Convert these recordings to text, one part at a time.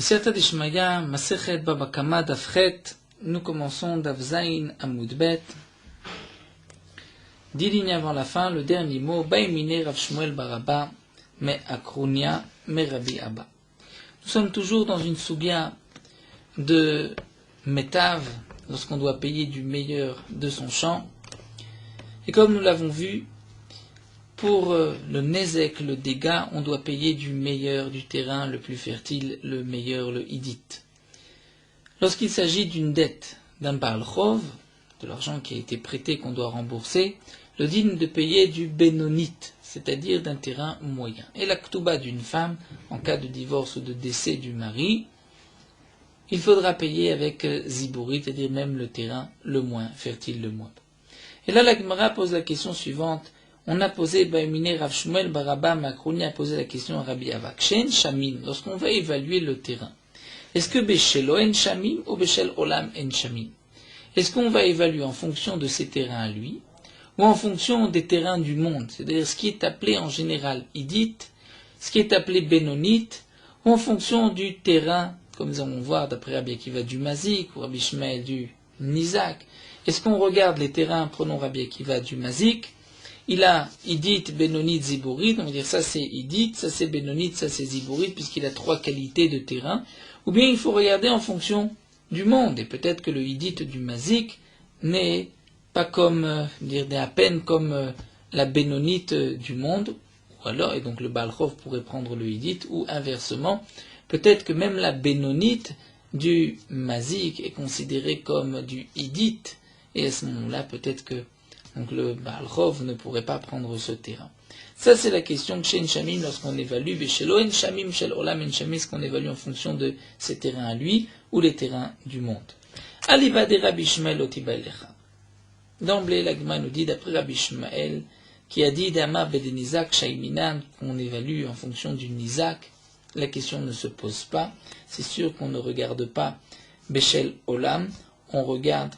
Siyata Dishmaya, Masechet Baba Kama Dafchet, nous commençons Daf Zayin Amud Bet. 10 lignes avant la fin, le dernier mot, Baimine Rav Shmuel Baraba, Me Akrunia, Me Rabbi Abba. Nous sommes toujours dans une sougya de Metav, lorsqu'on doit payer du meilleur de son champ. Et comme nous l'avons vu, pour le Nezek, le dégât, on doit payer du meilleur du terrain le plus fertile, le meilleur, le Hidit. Lorsqu'il s'agit d'une dette, d'un Baal Chov, de l'argent qui a été prêté qu'on doit rembourser, le digne de payer du Benonite, c'est-à-dire d'un terrain moyen. Et la Ktuba d'une femme, en cas de divorce ou de décès du mari, il faudra payer avec Zibouri, c'est-à-dire même le terrain le moins fertile, le moins. Et là, la Gemara pose la question suivante. On a posé, Baimine Rav Shmuel Baraba Makrouni a posé la question à Rabbi Avak. Shen Shamim, lorsqu'on va évaluer le terrain, est-ce que Beshelo en Shamim ou Beshel Olam en Shamim? Est-ce qu'on va évaluer en fonction de ses terrains à lui, ou en fonction des terrains du monde, c'est-à-dire ce qui est appelé en général Hidit, ce qui est appelé Benonite, ou en fonction du terrain, comme nous allons voir d'après Rabbi Akiva du Mazik, ou Rabbi Shmuel du Nizak? Est-ce qu'on regarde les terrains, prenons Rabbi Akiva du Mazik, il a Hidit, Benonite, Zibourite, on va dire ça c'est Hidit, ça c'est Benonite, ça c'est Zibourite, puisqu'il a 3 qualités de terrain, ou bien il faut regarder en fonction du monde, et peut-être que le Hidit du Mazik n'est pas comme, à peine comme la Benonite du monde, ou alors, et donc le Baal Chov pourrait prendre le Hidit, ou inversement, peut-être que même la Benonite du Mazik est considérée comme du Hidit, et à ce moment-là, peut-être que donc le Baal Chov ne pourrait pas prendre ce terrain. Ça, c'est la question de Shen Shamim lorsqu'on évalue, Beshelo en Shamim, Shel Olam en Shamim, ce qu'on évalue en fonction de ses terrains à lui, ou les terrains du monde. Aliba de Rabbi Shmuel Otiba Elecha. D'emblée, l'Agma nous dit, d'après Rabbi Shmuel, qui a dit Dama Bedenizak Shaiminan, qu'on évalue en fonction du Nizak, la question ne se pose pas. C'est sûr qu'on ne regarde pas Beshel Olam, on regarde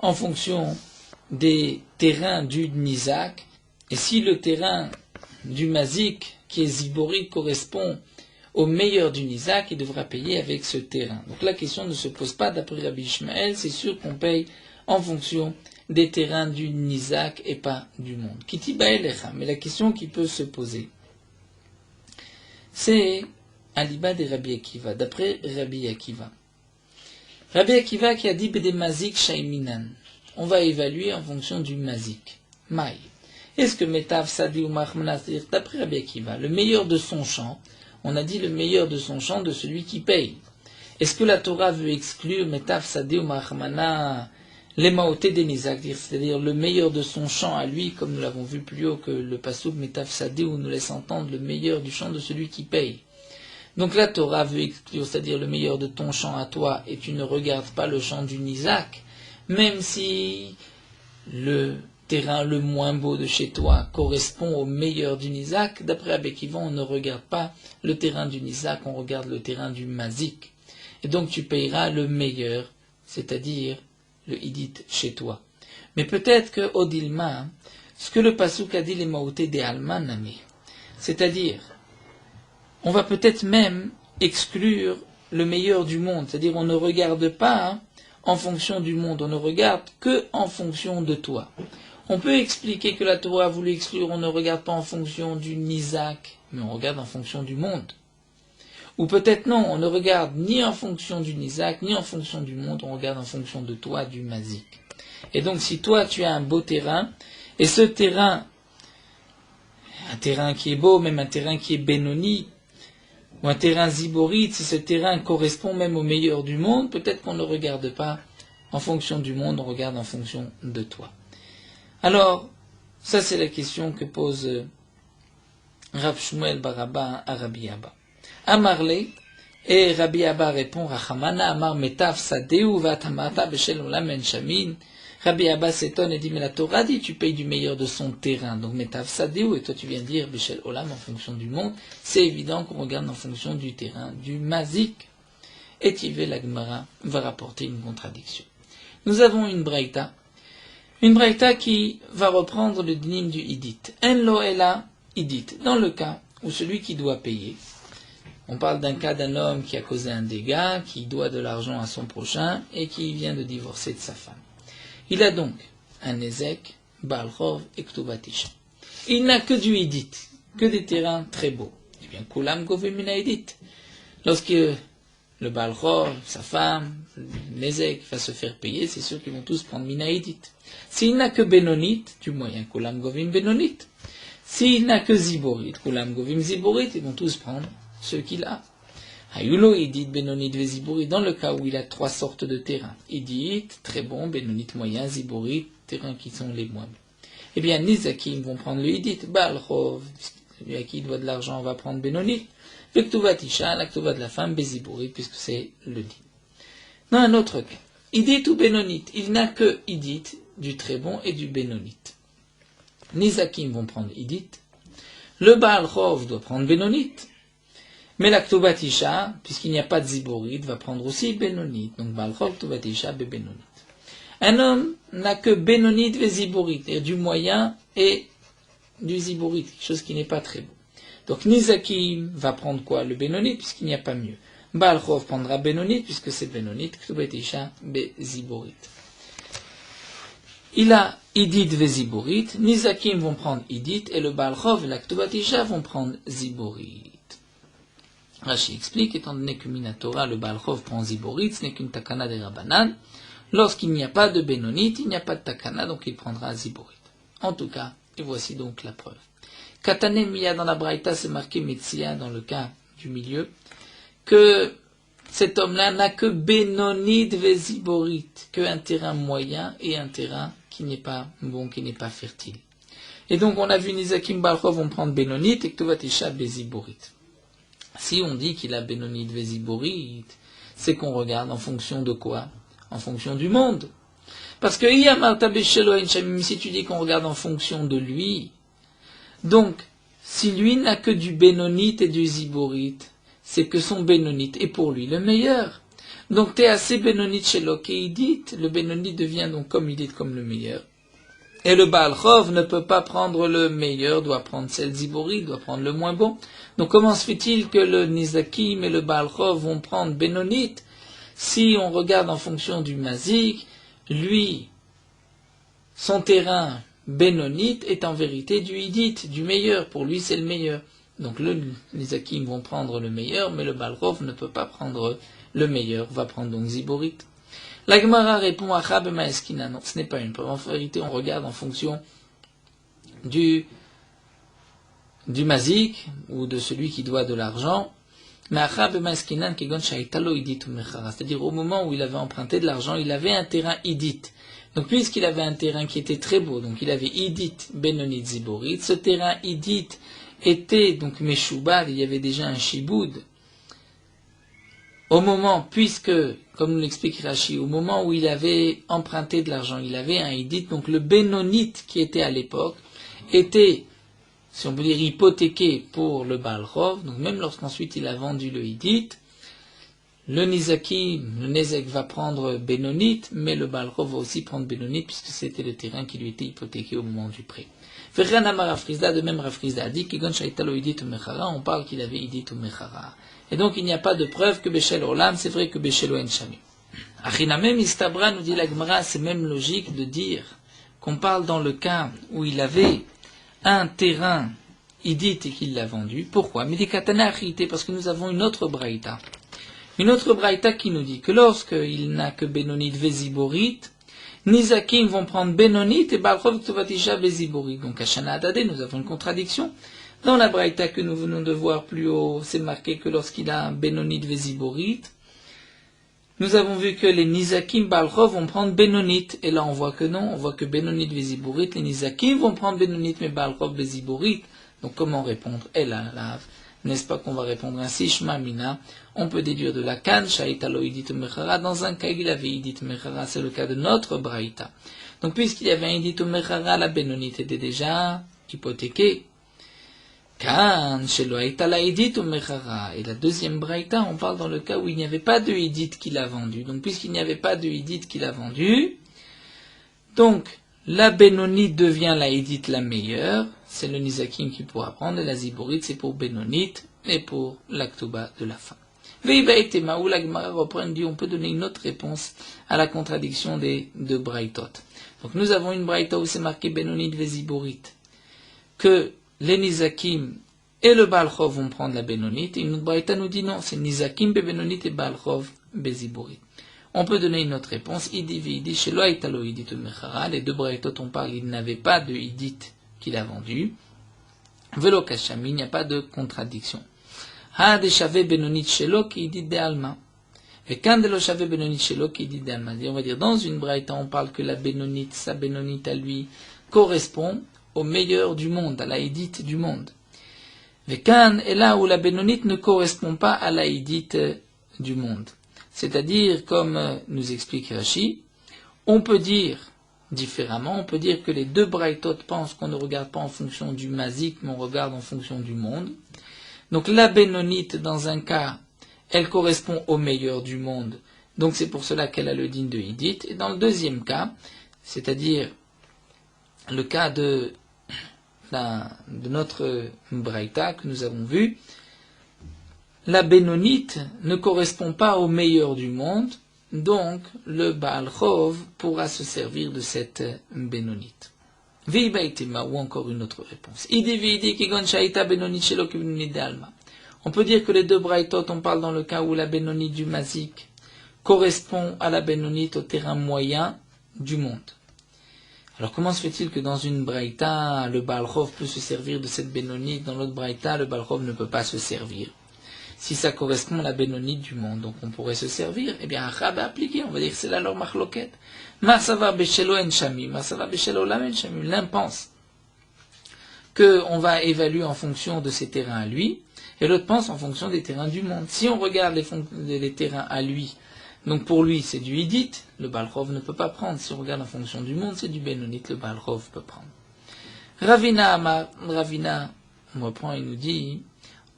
en fonction des terrains du Nizak, et si le terrain du Mazik, qui est Zibori, correspond au meilleur du Nizak, il devra payer avec ce terrain. Donc la question ne se pose pas d'après Rabbi Shmuel, c'est sûr qu'on paye en fonction des terrains du Nizak et pas du monde. Kitiba Elecha, mais la question qui peut se poser, c'est Aliba de Rabbi Akiva, d'après Rabbi Akiva. Rabbi Akiva qui a dit Bede Mazik Shaiminan. On va évaluer en fonction du Mazik. Maï. Est-ce que Metav Sadi ou Mahmana, c'est-à-dire d'après Rabbi Akiva, le meilleur de son champ, on a dit le meilleur de son champ de celui qui paye. Est-ce que la Torah veut exclure Metav Sadi ou Mahmana, les Maoté des Nizak, c'est-à-dire le meilleur de son champ à lui, comme nous l'avons vu plus haut que le Passouk Metav Sadi où nous laisse entendre le meilleur du champ de celui qui paye. Donc la Torah veut exclure, c'est-à-dire le meilleur de ton champ à toi, et tu ne regardes pas le champ du Nizak, même si le terrain le moins beau de chez toi correspond au meilleur du Nizak, d'après Rabbi Akiva, on ne regarde pas le terrain du Nizak, on regarde le terrain du Mazik. Et donc tu payeras le meilleur, c'est-à-dire le Hidit chez toi. Mais peut-être que Odilma, ce que le Passouk a dit les Maoté des Almanami, c'est-à-dire on va peut-être même exclure le meilleur du monde, c'est-à-dire on ne regarde pas en fonction du monde, on ne regarde que en fonction de toi. On peut expliquer que la Torah a voulu exclure, on ne regarde pas en fonction du Nizak, mais on regarde en fonction du monde. Ou peut-être non, on ne regarde ni en fonction du Nizak, ni en fonction du monde, on regarde en fonction de toi, du Mazik. Et donc si toi tu as un beau terrain, et ce terrain, un terrain qui est beau, même un terrain qui est Benoni, ou un terrain Ziborite, si ce terrain correspond même au meilleur du monde, peut-être qu'on ne regarde pas en fonction du monde, on regarde en fonction de toi. Alors, ça c'est la question que pose Rav Shmuel Baraba à Rabbi Abba. Amarle, et Rabbi Abba répond, Rachamana Amar Metav Sadeu Vatamata Beshel Olam En Shamin. Rabbi Abba s'étonne et dit, mais la Torah dit, tu payes du meilleur de son terrain. Donc, Metav Sadeu, et toi tu viens dire, Beshel Olam, en fonction du monde. C'est évident qu'on regarde en fonction du terrain, du Mazik. Et Tivé la Gemara va rapporter une contradiction. Nous avons une braïta qui va reprendre le dinim du Hidit. En lo ela Hidit. Dans le cas où celui qui doit payer, On parle d'un cas d'un homme qui a causé un dégât, qui doit de l'argent à son prochain et qui vient de divorcer de sa femme. Il a donc un Nezek, Baal Chov et Ktuvat Isha. Il n'a que du Hidit, que des terrains très beaux. Eh bien, Kulam Govim Mina Hidit. Lorsque le Baal Chov, sa femme, le Nezek va se faire payer, c'est sûr qu'ils vont tous prendre Mina Hidit. S'il n'a que Benonit, du moyen Kulam Govim Benonit. S'il n'a que Ziborit, Kulam Govim Ziborit, ils vont tous prendre ce qu'il a. Hayulo Hidit Benonit Veziborit, dans le cas où il a trois sortes de terrains. Hidit, très bon, Benonit moyen, Ziborit, terrains qui sont les moins bons. Eh bien, Nizakim vont prendre le Hidit, Baal Chov, celui à qui il doit de l'argent va prendre Benonit, Vektuvat Isha, la Ktuvat de la femme, Beziborit, puisque c'est le din. Dans un autre cas, Hidit ou Benonit, il n'a que Hidit, du très bon et du Benonit. Nizakim vont prendre Hidit, le Baal Chov doit prendre Benonit, mais la Ktuvat Isha, puisqu'il n'y a pas de Ziborit, va prendre aussi Benonit, donc Baal Chov, Ktuvat Isha, Benonit. Un homme n'a que Benonit et Ziborit, c'est-à-dire du moyen et du Ziborit, quelque chose qui n'est pas très beau. Donc Nizakim va prendre quoi? Le Benonit, puisqu'il n'y a pas mieux. Baal Chov prendra Benonit, puisque c'est Benonit, Ktuvat Isha, Ziborit. Il a Hidit ve Ziborit, Nizakim vont prendre Hidit, et le Baal Chov et la Ktuvat Isha vont prendre Ziborit. Rashi explique, étant donné que Minatora, le Baal Chov prend Ziborit, ce n'est qu'une takana des Rabbanan. Lorsqu'il n'y a pas de Benonit, il n'y a pas de takana, donc il prendra Ziborit. En tout cas, et voici donc la preuve. Katane Miya dans la Braïta, c'est marqué Metsia dans le cas du milieu, que cet homme-là n'a que Benonit ve Ziborit, qu'un terrain moyen et un terrain qui n'est pas bon, qui n'est pas fertile. Et donc on a vu Nizakim Baal Chov vont prendre Benonit et Ktuvat Isha Beziborit. Si on dit qu'il a Benonit ve Ziborit, c'est qu'on regarde en fonction de quoi? En fonction du monde. Parce que si tu dis qu'on regarde en fonction de lui, donc si lui n'a que du Benonit et du Ziborit, c'est que son Benonit est pour lui le meilleur. Donc t'es assez Benonit chez Lokeidit, le Benonit devient donc comme il est comme le meilleur. Et le Baal Chov ne peut pas prendre le meilleur, doit prendre celle Ziborit, doit prendre le moins bon. Donc comment se fait-il que le Nizakim et le Baal Chov vont prendre Benonit? Si on regarde en fonction du Mazik, lui, son terrain Benonit est en vérité du Hidit, du meilleur. Pour lui, c'est le meilleur. Donc les Akim vont prendre le meilleur, mais le Baal Chov ne peut pas prendre le meilleur, va prendre donc Ziborit. La Gemara répond à Chab Maeskina. Non, ce n'est pas une preuve. En vérité, on regarde en fonction du Mazik, ou de celui qui doit de l'argent. C'est-à-dire au moment où il avait emprunté de l'argent, il avait un terrain Hidit. Donc puisqu'il avait un terrain qui était très beau, donc il avait Hidit, Benonit, Ziborit, ce terrain Hidit était donc Meshubad, il y avait déjà un Shiboud. Au moment, puisque, comme nous l'explique Rashi, au moment où il avait emprunté de l'argent, il avait un Hidit, donc le Benonit qui était à l'époque, était, si on peut dire, hypothéqué pour le Baal Chov, donc même lorsqu'ensuite il a vendu le Hidit, le Nizakim, le Nezek va prendre Benonit, mais le Baal Chov va aussi prendre Benonit, puisque c'était le terrain qui lui était hypothéqué au moment du prêt. De même Rafrizda a dit on parle qu'il avait Hidit ou Mechara. Et donc il n'y a pas de preuve que Beshel Olam, c'est vrai que Beshel En Shami. Achinamem Istabra nous dit la Gemara, c'est même logique de dire qu'on parle dans le cas où il avait un terrain Hidit et qu'il l'a vendu. Pourquoi? Medikatana Achite, parce que nous avons une autre Braïta. Une autre Braïta qui nous dit que lorsqu'il n'a que Benonit Veziborit, Nizakim vont prendre Benonit et Baal Chov Ktuvat Isha Beziborit. Donc à Shana Adade, nous avons une contradiction. Dans la Braïta que nous venons de voir plus haut, c'est marqué que lorsqu'il a un Benonit Veziborit, nous avons vu que les Nizakim Baal Chov vont prendre Benonit. Et là on voit que non, on voit que Benonit Veziborit, les Nizakim vont prendre Benonit mais Baal Chov Beziborit. Donc comment répondre? N'est-ce pas qu'on va répondre ainsi? Shma Mina. On peut déduire de la Kan, Shaitalo Hidit Mechara. Dans un cas, il avait Hidit Mechara, c'est le cas de notre Braïta. Donc, puisqu'il y avait un Hidit Mechara, la Benonit était déjà hypothéquée. Kan, Shelo Haitala Hidit Mechara. Et la deuxième Braïta, on parle dans le cas où il n'y avait pas de Hidit qu'il a vendu. Donc, puisqu'il n'y avait pas de Hidit qu'il a vendu, donc, la Benonit devient la Hidit la meilleure. C'est le Nizakim qui pourra prendre, et la Ziborit, c'est pour Benonit, et pour l'Aktuba de la fin. Veibaitema, où la Gemara reprend, dit on peut donner une autre réponse à la contradiction des deux Braithot. Donc nous avons une Braïta où c'est marqué Benonit Veziborit, que les Nizakim et le Baal Chov vont prendre la Benonit, et une autre Braïta nous dit non, c'est Nizakim Benonit et Baal Chov Beziborit. On peut donner une autre réponse, Idi Vidi, chez Lo Aitalo Idit Mechara, les deux Braïtot on parle, il n'avait pas de Idit qu'il a vendu, Velo Kashami, il n'y a pas de contradiction. Ha de Shave Benonit Shelo qui Idit de Alma. Et quand de lo Shave Benonit Shelo qui Idit de Alma. On va dire, dans une Braïta, on parle que la Benonit, sa Benonit à lui, correspond au meilleur du monde, à la Idit du monde. Et quand est là où la Benonit ne correspond pas à la Idit du monde. C'est-à-dire, comme nous explique Rashi, on peut dire différemment, on peut dire que les deux Braïtot pensent qu'on ne regarde pas en fonction du Mazik, mais on regarde en fonction du monde. Donc la Bénonite, dans un cas, elle correspond au meilleur du monde, donc c'est pour cela qu'elle a le digne de Hidit. Et dans le deuxième cas, c'est-à-dire le cas de notre Braïta que nous avons vu, la Bénonite ne correspond pas au meilleur du monde, donc le Baal Chov pourra se servir de cette Bénonite. Ou encore une autre réponse. On peut dire que les deux Braïtot, on parle dans le cas où la Bénonite du Mazik correspond à la Bénonite au terrain moyen du monde. Alors comment se fait-il que dans une Braïta, le Baal Chov peut se servir de cette Bénonite, dans l'autre Braïta, le Baal Chov ne peut pas se servir? Si ça correspond à la Bénonite du monde, donc on pourrait se servir, eh bien, Achab a appliqué, on va dire que c'est là leur machloket. Masava beshelo en shamim, masava beshelo lam en shamim. L'un pense qu'on va évaluer en fonction de ses terrains à lui, et l'autre pense en fonction des terrains du monde. Si on regarde les terrains à lui, donc pour lui c'est du Hidit, le Baal Chov ne peut pas prendre. Si on regarde en fonction du monde, c'est du Bénonite, le Baal Chov peut prendre. Ravina, on reprend et nous dit,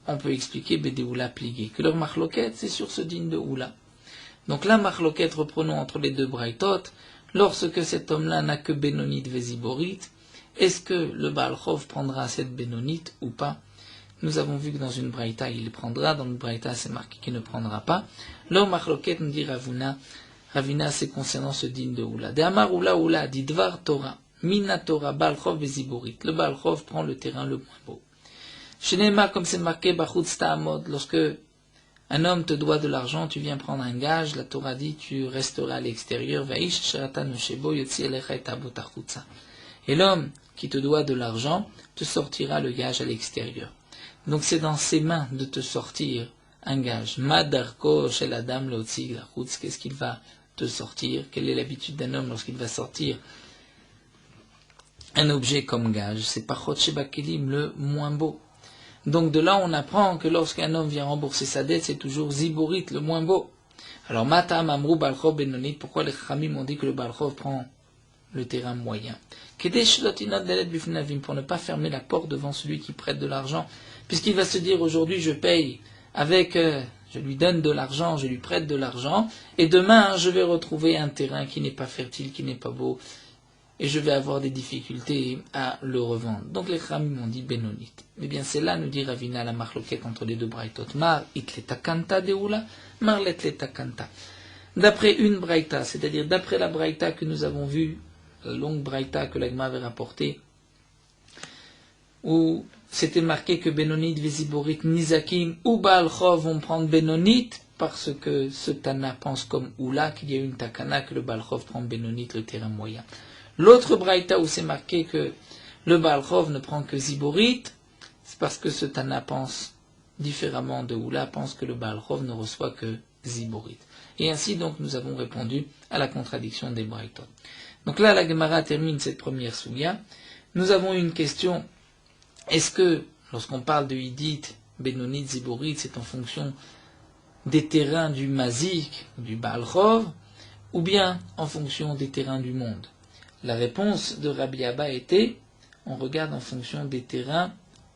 on peut expliquer Bédéoula plié, que leur machloket c'est sur ce digne de Oula. Donc la machloket, reprenons entre les deux Braïtot, lorsque cet homme-là n'a que Bénonite Véziborit, est-ce que le Baal Chov prendra cette Bénonite ou pas? Nous avons vu que dans une Braïta il prendra, dans une Braïta c'est marqué qu'il ne prendra pas. Leur machloket nous dit Ravina c'est concernant ce digne de Oula. De Amar Oula dit Dvar Torah, Mina Torah, Baal Chov Véziborit. Le Baal Chov prend le terrain le moins beau. Shenema, comme c'est marqué, Bachutz Ta'amod, lorsque un homme te doit de l'argent, tu viens prendre un gage, la Torah dit, tu resteras à l'extérieur, et l'homme qui te doit de l'argent te sortira le gage à l'extérieur. Donc c'est dans ses mains de te sortir un gage. Madarko shel adam leotzi lachutz, qu'est-ce qu'il va te sortir? Quelle est l'habitude d'un homme lorsqu'il va sortir un objet comme gage? C'est Pachot Shebakelim, le moins beau. Donc de là, on apprend que lorsqu'un homme vient rembourser sa dette, c'est toujours Ziborit, le moins beau. Alors, Matam, Amrou, Baal Chov, Benonit, pourquoi les Khamim ont dit que le Baal Chov prend le terrain moyen? Pour ne pas fermer la porte devant celui qui prête de l'argent, puisqu'il va se dire aujourd'hui, je paye avec, je lui donne de l'argent, je lui prête de l'argent, et demain, je vais retrouver un terrain qui n'est pas fertile, qui n'est pas beau, et je vais avoir des difficultés à le revendre. Donc les Khamim m'ont dit Benonit. Mais bien c'est là, nous dit Ravina, la marloquette entre les deux Braïtot. Mar itleta kanta deoula, mar letleta kanta. D'après une Braïta, c'est-à-dire d'après la Braïta que nous avons vue, la longue Braïta que l'Agma avait rapportée, où c'était marqué que Benonit, Véziborit, Nizakim ou Baal Chov vont prendre Benonit, parce que ce Tana pense comme Oula, qu'il y a une Takana, que le Baal Chov prend Benonit, le terrain moyen. L'autre Braïta où c'est marqué que le Baal Chov ne prend que Ziborit, c'est parce que ce Tana pense différemment de Oula, pense que le Baal Chov ne reçoit que Ziborit. Et ainsi donc nous avons répondu à la contradiction des Braïtot. Donc là la Gemara termine cette première sougya. Nous avons une question, est-ce que lorsqu'on parle de Hidit, Benonit, Ziborit, c'est en fonction des terrains du Mazik, du Baal Chov, ou bien en fonction des terrains du monde? La réponse de Rabbi Abba était, on regarde en fonction des terrains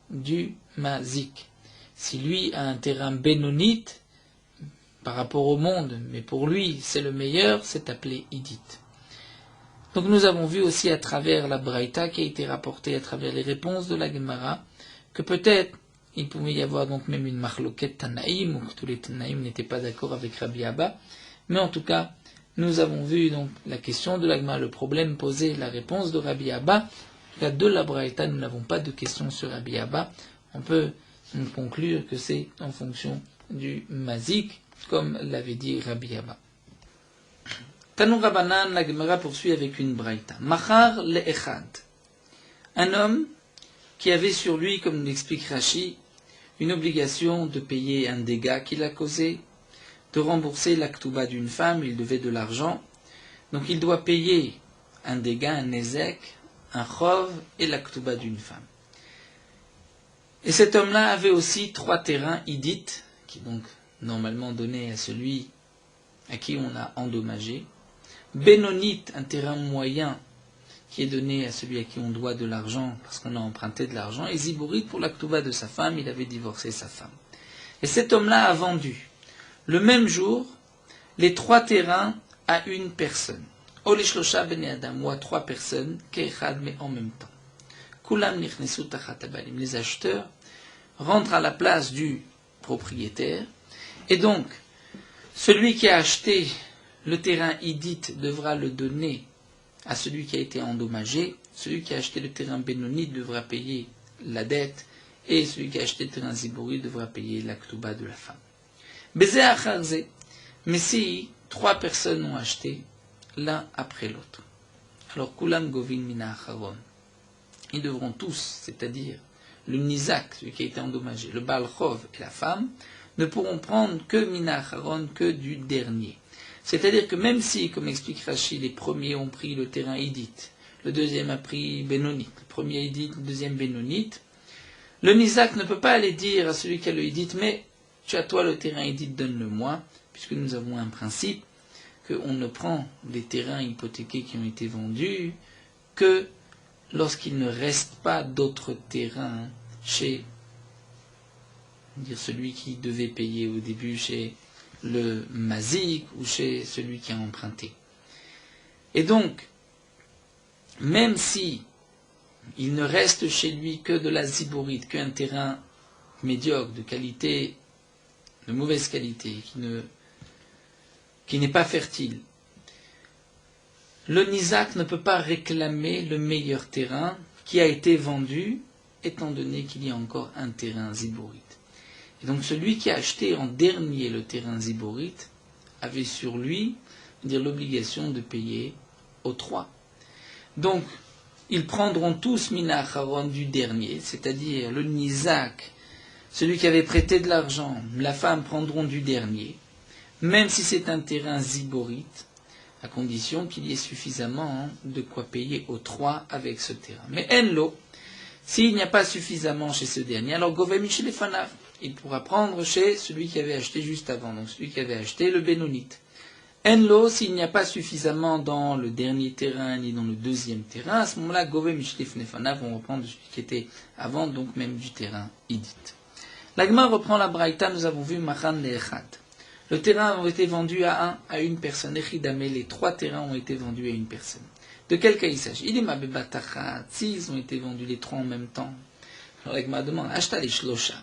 du Mazik. Si lui a un terrain bénonite par rapport au monde, mais pour lui c'est le meilleur, c'est appelé Hidit. Donc nous avons vu aussi à travers la Braïta qui a été rapportée à travers les réponses de la Gemara, que peut-être il pouvait y avoir donc même une marloquette Tanaïm, où tous les Tanaïm n'étaient pas d'accord avec Rabbi Abba. Mais en tout cas, nous avons vu donc la question de l'Agma, le problème posé, la réponse de Rabbi Abba. En tout cas, de la Braïta, nous n'avons pas de questions sur Rabbi Abba. On peut conclure que c'est en fonction du Mazik, comme l'avait dit Rabbi Abba. Tanou Rabbanan, la Gemara poursuit avec une Braïta. Machar le'echad. Un homme qui avait sur lui, comme l'explique Rashi, une obligation de payer un dégât qu'il a causé, de rembourser l'aktouba d'une femme, il devait de l'argent, donc il doit payer un dégât, un nezek, un chov et l'aktouba d'une femme. Et cet homme-là avait aussi 3 terrains idites, qui donc normalement donnaient à celui à qui on a endommagé, bénonite, un terrain moyen, qui est donné à celui à qui on doit de l'argent parce qu'on a emprunté de l'argent, et Zibourite pour l'aktouba de sa femme, il avait divorcé sa femme. Et cet homme-là a vendu, le même jour, les 3 terrains à une personne. Oleshlosha bene Adam, ou à 3 personnes, ke'echad, mais en même temps. Kulam nichnesu tachat habalim. Les acheteurs rentrent à la place du propriétaire, et donc, celui qui a acheté le terrain idite devra le donner à celui qui a été endommagé, celui qui a acheté le terrain bénonite devra payer la dette, et celui qui a acheté le terrain zibouri devra payer l'aktouba de la femme. Bézé acharze. Mais si 3 personnes ont acheté l'un après l'autre, alors kulam govin mina acharon, ils devront tous, c'est-à-dire le nizak, celui qui a été endommagé, le baal chov et la femme, ne pourront prendre que mina acharon, que du dernier. C'est-à-dire que même si, comme explique Rashi, les premiers ont pris le terrain idite, le deuxième a pris bénonite, le premier idite, le deuxième bénonite, le nizak ne peut pas aller dire à celui qui a le idite, mais tu as toi le terrain idite, donne-le-moi, puisque nous avons un principe qu'on ne prend les terrains hypothéqués qui ont été vendus que lorsqu'il ne reste pas d'autres terrains chez celui qui devait payer au début, chez le mazik ou chez celui qui a emprunté. Et donc, même si il ne reste chez lui que de la zibourite, qu'un terrain médiocre, de qualité, de mauvaise qualité, qui n'est pas fertile, le nizak ne peut pas réclamer le meilleur terrain qui a été vendu, étant donné qu'il y a encore un terrain zibourite. Et donc celui qui a acheté en dernier le terrain zibourite avait sur lui l'obligation de payer aux 3. Donc, ils prendront tous mina acharon du dernier, c'est-à-dire le nizak, celui qui avait prêté de l'argent, la femme prendront du dernier, même si c'est un terrain zibourite, à condition qu'il y ait suffisamment de quoi payer aux 3 avec ce terrain. Mais enlo, s'il n'y a pas suffisamment chez ce dernier, alors govem shelefanav, il pourra prendre chez celui qui avait acheté juste avant, donc celui qui avait acheté le bénonite. Enlo, s'il n'y a pas suffisamment dans le dernier terrain ni dans le deuxième terrain, à ce moment-là, govem shelefanav vont reprendre celui qui était avant, donc même du terrain idite. L'Agma reprend la Braïta, nous avons vu Machan le'echad. Le terrain a été vendu à une personne. Echidame, les 3 terrains ont été vendus à une personne. De quel cas il s'agit? Il est mabebatachat, s'ils ont été vendus les 3 en même temps. Alors l'Agma demande, acheta les shlosha.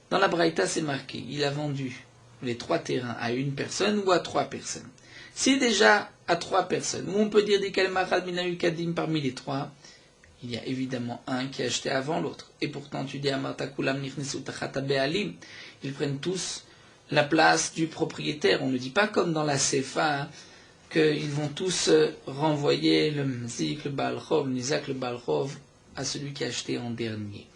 Dans la Braïta, c'est marqué, il a vendu les 3 terrains à une personne ou à 3 personnes. Si déjà à 3 personnes, ou on peut dire des kalmachad minayu kadim parmi les 3, il y a évidemment un qui a acheté avant l'autre. Et pourtant, tu dis amarta kulam nichnesu tachata be'alim, ils prennent tous la place du propriétaire. On ne dit pas comme dans la Sefa, qu'ils vont tous renvoyer le Mzik, le Baal Chov, le Nizak, le Baal Chov à celui qui a acheté en dernier.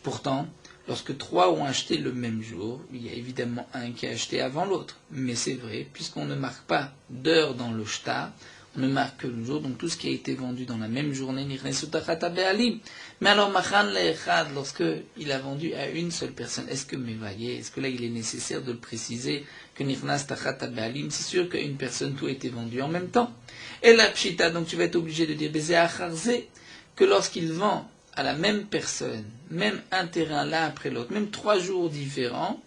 Pourtant, lorsque 3 ont acheté le même jour, il y a évidemment un qui a acheté avant l'autre. Mais c'est vrai, puisqu'on ne marque pas d'heure dans le shtar, on ne marque que le jour, donc tout ce qui a été vendu dans la même journée, mais alors, Machan le'echad, lorsqu'il a vendu à une seule personne, est-ce que là il est nécessaire de le préciser, que Nirnas Tachat Be'alim, c'est sûr qu'une personne, tout a été vendu en même temps. Et la pshita, donc tu vas être obligé de dire, Bézé acharze, que lorsqu'il vend à la même personne, même un terrain l'un après l'autre, même 3 jours différents,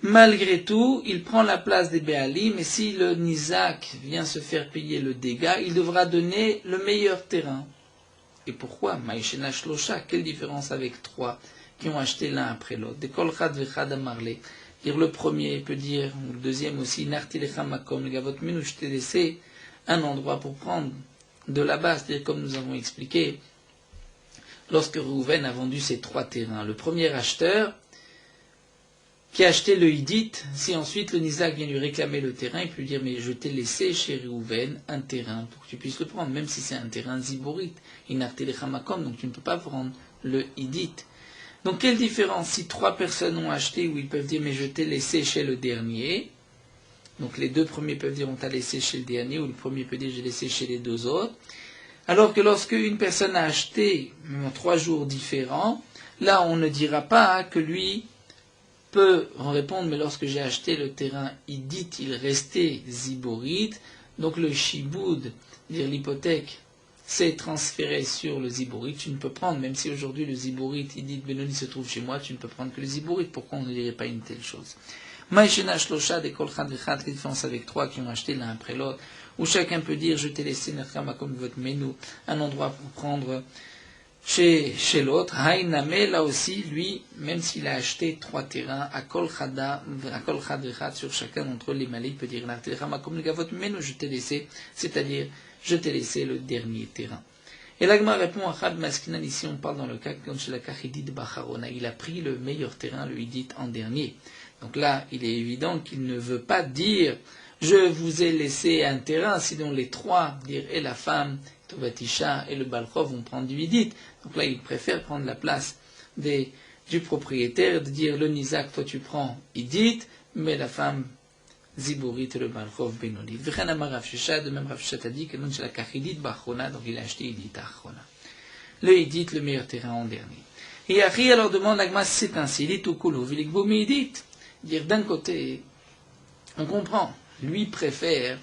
malgré tout, il prend la place des Béalim, et si le Nizak vient se faire payer le dégât, il devra donner le meilleur terrain. Et pourquoi Maïshena Shlosha, quelle différence avec 3 qui ont acheté l'un après l'autre. De kol chad vechad amarle. Dire le premier peut dire, ou le deuxième aussi, narti lecha makom legavot menu, je t'ai laissé un endroit pour prendre de là-bas. C'est-à-dire, comme nous avons expliqué, lorsque Reuven a vendu ses 3 terrains, le premier acheteur qui a acheté le Hiddite, si ensuite le Nizak vient lui réclamer le terrain, il peut lui dire, mais je t'ai laissé chez Reuven un terrain pour que tu puisses le prendre, même si c'est un terrain ziborite, inarté lecha makom, donc tu ne peux pas prendre le Hiddite. Donc quelle différence si 3 personnes ont acheté où ils peuvent dire mais je t'ai laissé chez le dernier. Donc les 2 premiers peuvent dire on t'a laissé chez le dernier ou le premier peut dire j'ai laissé chez les 2 autres. Alors que lorsque une personne a acheté en 3 jours différents, là on ne dira pas que lui peut en répondre mais lorsque j'ai acheté le terrain Hiddite il restait ziborite. Donc le shiboud, dire l'hypothèque, c'est transféré sur le ziborite, tu ne peux prendre, même si aujourd'hui le ziborite, Hiddite Benoni se trouve chez moi, tu ne peux prendre que le ziborite, pourquoi on ne dirait pas une telle chose? Maïshena Shlosha, des kol chad vechad, quelle différence avec 3 qui ont acheté l'un après l'autre, où chacun peut dire, je t'ai laissé comme votre menu, un endroit pour prendre chez l'autre. Haïname, là aussi, lui, même s'il a acheté 3 terrains, à kol chad vechad, sur chacun d'entre eux, les malais, il peut dire, comme le gavot menu, je t'ai laissé, c'est-à-dire, je t'ai laissé le dernier terrain. Et l'Agma répond à Chad Maskinan, ici on parle dans le cas comme chez la Kachidit Bacharona, il a pris le meilleur terrain, le Hiddite, en dernier. Donc là, il est évident qu'il ne veut pas dire je vous ai laissé un terrain, sinon les 3, dire et la femme, Tovatisha et le Balchov vont prendre du Hiddite. Donc là, il préfère prendre la place du propriétaire, de dire le Nizak, toi tu prends Hiddite, mais la femme Ziborite et le Balchov Benoni. V'chen amar Rav Shesha, de même Rav Shesha a dit que non c'est la Kachidit Bachrona, donc il a acheté Hiddite Achrona. Le Hiddite, le meilleur terrain en dernier. Et Ari alors demande à Gmas, c'est ainsi, Hiddite ou Kolo, Vilikbo Hiddite. Dire d'un côté, on comprend, lui préfère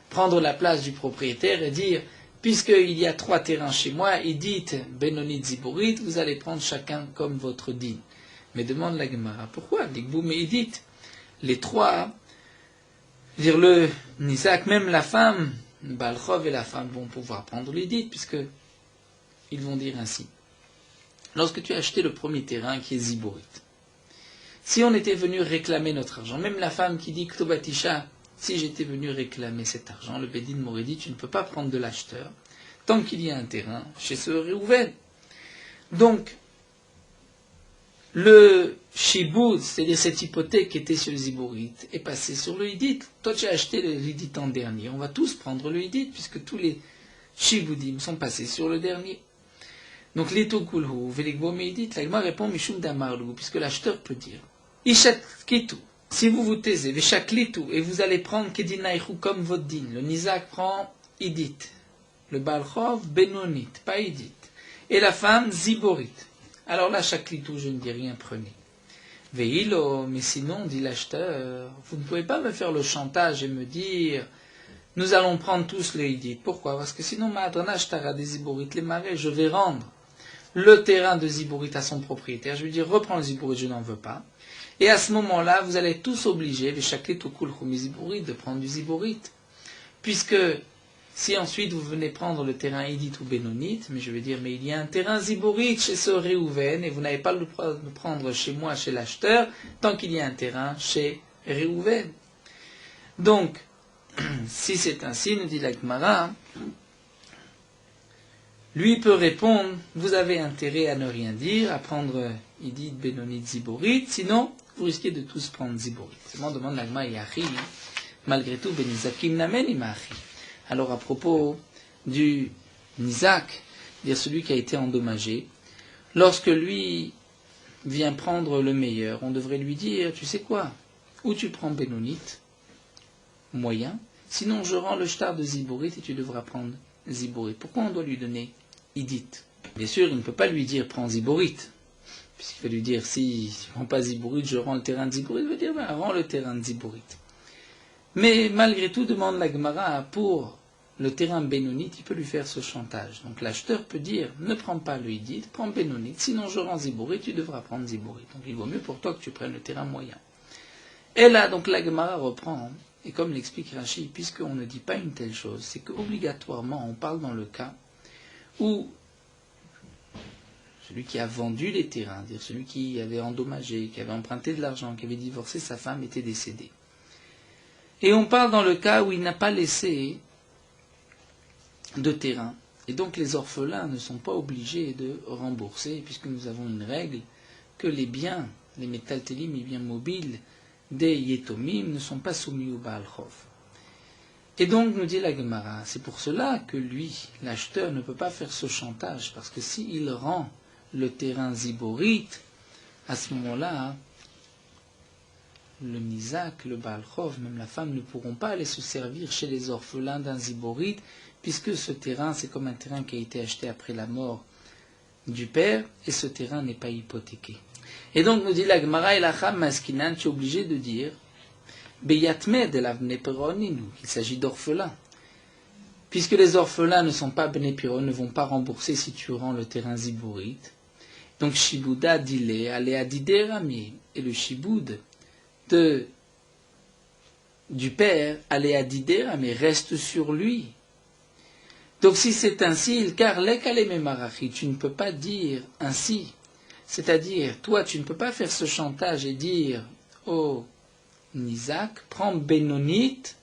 prendre la place du propriétaire et dire, puisqu'il y a 3 terrains chez moi, Hiddite, Benoni, Ziborite, vous allez prendre chacun comme votre din. Mais demande la Gemara, pourquoi Vilikbo Hiddite? Les 3, dire le Nizak, même la femme, Balchov et la femme vont pouvoir prendre l'Hiddite, puisque ils vont dire ainsi. Lorsque tu as acheté le premier terrain qui est Ziborite, si on était venu réclamer notre argent, même la femme qui dit Ktobatisha, si j'étais venu réclamer cet argent, le Bédine m'aurait dit tu ne peux pas prendre de l'acheteur tant qu'il y a un terrain chez ce Réhouven. Donc, le shiboud, c'est-à-dire cette hypothèque qui était sur le ziborite, est passée sur le Hiddite. Toi, tu as acheté le Hiddite en dernier. On va tous prendre le Hiddite, puisque tous les shiboudim sont passés sur le dernier. Donc, l'éto kulhu, velikbo Hiddite, l'agma répond mishum damarlu, puisque l'acheteur peut dire Ishat kitu, si vous vous taisez, veshaklitu, et vous allez prendre kedinaïchu comme votre din. Le Nizak prend Hiddite, le Balchov Benonit, pas Hiddite, et la femme ziborite. Alors là, chaklitu, je ne dis rien, prenez. Veilo, mais sinon, dit l'acheteur, vous ne pouvez pas me faire le chantage et me dire, nous allons prendre tous le Hiddite. Pourquoi? Parce que sinon, ma'adrona shtara des Ziborit, les marais, je vais rendre le terrain de Ziborit à son propriétaire. Je vais dire, reprends le Ziborit, je n'en veux pas. Et à ce moment-là, vous allez tous obliger, les chaklitu kulchum Ziborit, de prendre du Ziborit. Puisque, si ensuite vous venez prendre le terrain Hiddite ou Benonite, mais je vais dire, mais il y a un terrain Ziborite chez ce Réhouven, et vous n'avez pas le droit de prendre chez moi, chez l'acheteur, tant qu'il y a un terrain chez Réhouven. Donc, si c'est ainsi, nous dit la Gemara, lui peut répondre, vous avez intérêt à ne rien dire, à prendre Hiddite, Benonite, Ziborite, sinon, vous risquez de tous prendre Ziborite. Seulement, demande la Gemara, Yachi, malgré tout, Benizakim namen imachi. Alors à propos du Nizak, dire celui qui a été endommagé, lorsque lui vient prendre le meilleur, on devrait lui dire, tu sais quoi, ou tu prends Benonite, moyen, sinon je rends le shtar de Ziborite et tu devras prendre Ziborite. Pourquoi on doit lui donner Hiddite? Bien sûr, il ne peut pas lui dire prends Ziborite, puisqu'il va lui dire si tu ne prends pas Ziborite, je rends le terrain de Ziborite, il va dire rends le terrain de Ziborite. Mais malgré tout, demande la Gemara, pour le terrain Benonite, il peut lui faire ce chantage. Donc l'acheteur peut dire, ne prends pas le Hiddite, prends Benonite, sinon je rends Ziborite, tu devras prendre Ziborite. Donc il vaut mieux pour toi que tu prennes le terrain moyen. Et là, donc la Gemara reprend, et comme l'explique Rashi, puisqu'on ne dit pas une telle chose, c'est qu'obligatoirement, on parle dans le cas où, celui qui a vendu les terrains, c'est-à-dire celui qui avait endommagé, qui avait emprunté de l'argent, qui avait divorcé, sa femme était décédée. Et on parle dans le cas où il n'a pas laissé de terrain. Et donc les orphelins ne sont pas obligés de rembourser, puisque nous avons une règle que les biens, les métaltélim, les biens mobiles des Yetomim ne sont pas soumis au Baal Chov. Et donc, nous dit la Gemara, c'est pour cela que lui, l'acheteur, ne peut pas faire ce chantage, parce que s'il rend le terrain ziborite, à ce moment-là, le Nizak, le Baal Chov, même la femme ne pourront pas aller se servir chez les orphelins d'un ziborite, puisque ce terrain, c'est comme un terrain qui a été acheté après la mort du père, et ce terrain n'est pas hypothéqué. Et donc, nous dit la Gemara et la Cham Maskinan, tu es obligé de dire Beyatme de la Bnei Peroninu, qu'il s'agit d'orphelins. Puisque les orphelins ne sont pas Bnei Peron, ne vont pas rembourser si tu rends le terrain zibourite. Donc, Shibouda dile, alea diderami, et le Shiboud du père, alea diderami, reste sur lui. Donc, si c'est ainsi, car lekaleme marachi, tu ne peux pas dire ainsi. C'est-à-dire, toi, tu ne peux pas faire ce chantage et dire oh, Nizak, prends Benonite,